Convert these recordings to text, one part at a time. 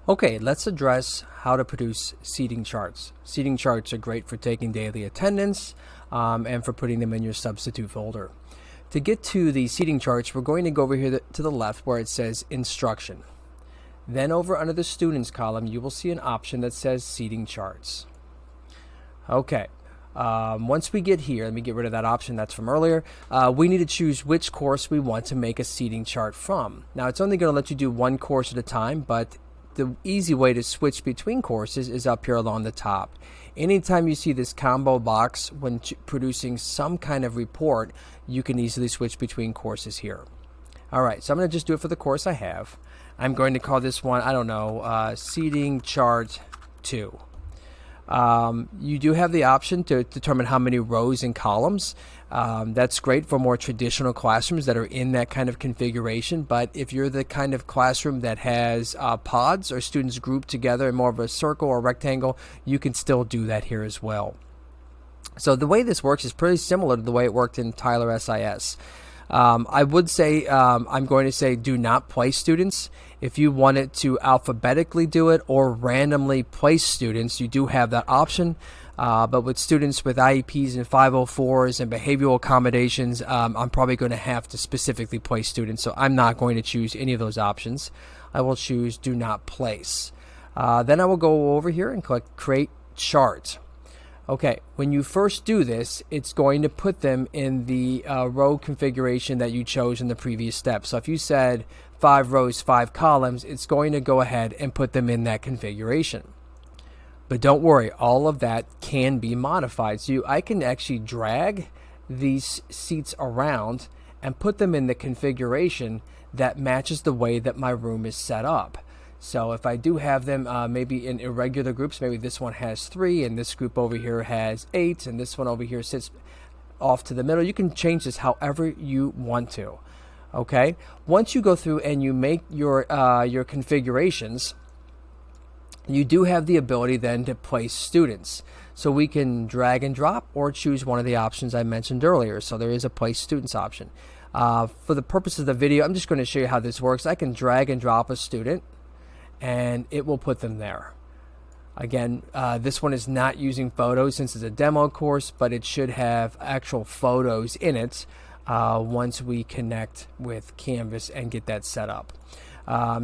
Okay, let's address how to produce seating charts. Seating charts are great for taking daily attendance and for putting them in your substitute folder. To get to the seating charts, we're going to go over here to the left where it says Instruction. Then over under the Students column, you will see an option that says Seating Charts. Okay, once we get here, let me get rid of that option that's from earlier. We need to choose which course we want to make a seating chart from. Now, it's only going to let you do one course at a time, but the easy way to switch between courses is up here along the top. Anytime you see this combo box when producing some kind of report, you can easily switch between courses here. All right, so I'm going to just do it for the course I have. I'm going to call this one, I don't know, Seating Chart 2. You do have the option to determine how many rows and columns. That's great for more traditional classrooms that are in that kind of configuration, but if you're the kind of classroom that has pods or students grouped together in more of a circle or rectangle, you can still do that here as well. So the way this works is pretty similar to the way it worked in Tyler SIS. I would say, I'm going to say do not place students. If you wanted to alphabetically do it or randomly place students, you do have that option. But with students with IEPs and 504s and behavioral accommodations, I'm probably going to have to specifically place students. So I'm not going to choose any of those options. I will choose do not place. Then I will go over here and click Create Chart. Okay, when you first do this, it's going to put them in the row configuration that you chose in the previous step. So if you said 5 rows, 5 columns, it's going to go ahead and put them in that configuration. But don't worry, all of that can be modified. So I can actually drag these seats around and put them in the configuration that matches the way that my room is set up. So if I do have them maybe in irregular groups, maybe this one has 3 and this group over here has 8 and this one over here sits off to the middle, you can change this however you want to. Okay, once you go through and you make your configurations, you do have the ability then to place students. So we can drag and drop or choose one of the options I mentioned earlier. So there is a place students option. For the purpose of the video, I'm just going to show you how this works. I can drag and drop a student and it will put them there. Again, this one is not using photos since it's a demo course, but it should have actual photos in it once we connect with Canvas and get that set up.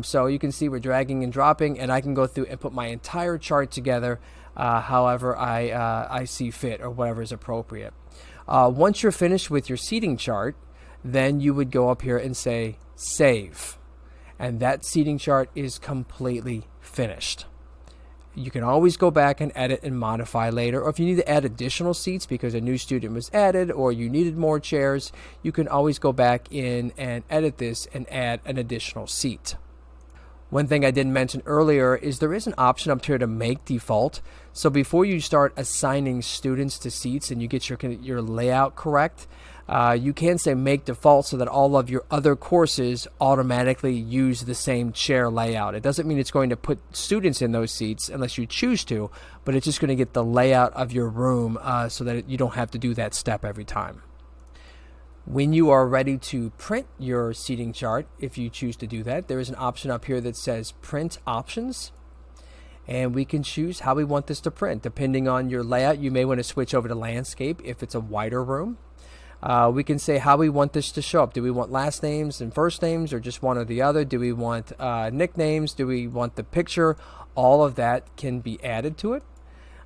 So you can see we're dragging and dropping, and I can go through and put my entire chart together however I see fit or whatever is appropriate. Once you're finished with your seating chart, then you would go up here and say Save. And that seating chart is completely finished. You can always go back and edit and modify later, or if you need to add additional seats because a new student was added or you needed more chairs, you can always go back in and edit this and add an additional seat. One thing I didn't mention earlier is there is an option up here to make default. So before you start assigning students to seats and you get your layout correct, you can say make default so that all of your other courses automatically use the same chair layout. It doesn't mean it's going to put students in those seats unless you choose to, but it's just going to get the layout of your room so that you don't have to do that step every time. When you are ready to print your seating chart, if you choose to do that, there is an option up here that says Print Options. And we can choose how we want this to print. Depending on your layout, you may want to switch over to landscape if it's a wider room. We can say how we want this to show up. Do we want last names and first names or just one or the other? Do we want nicknames? Do we want the picture? All of that can be added to it.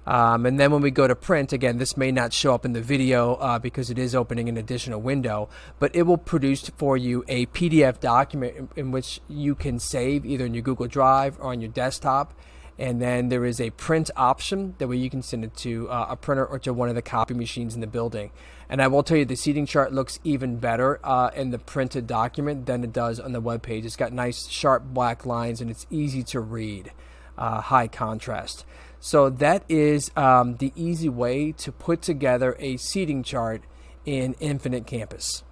And then when we go to print, again, this may not show up in the video because it is opening an additional window, but it will produce for you a PDF document in which you can save either in your Google Drive or on your desktop. And then there is a print option. That way you can send it to a printer or to one of the copy machines in the building. And I will tell you the seating chart looks even better in the printed document than it does on the web page. It's got nice sharp black lines and it's easy to read, high contrast. So that is the easy way to put together a seating chart in Infinite Campus.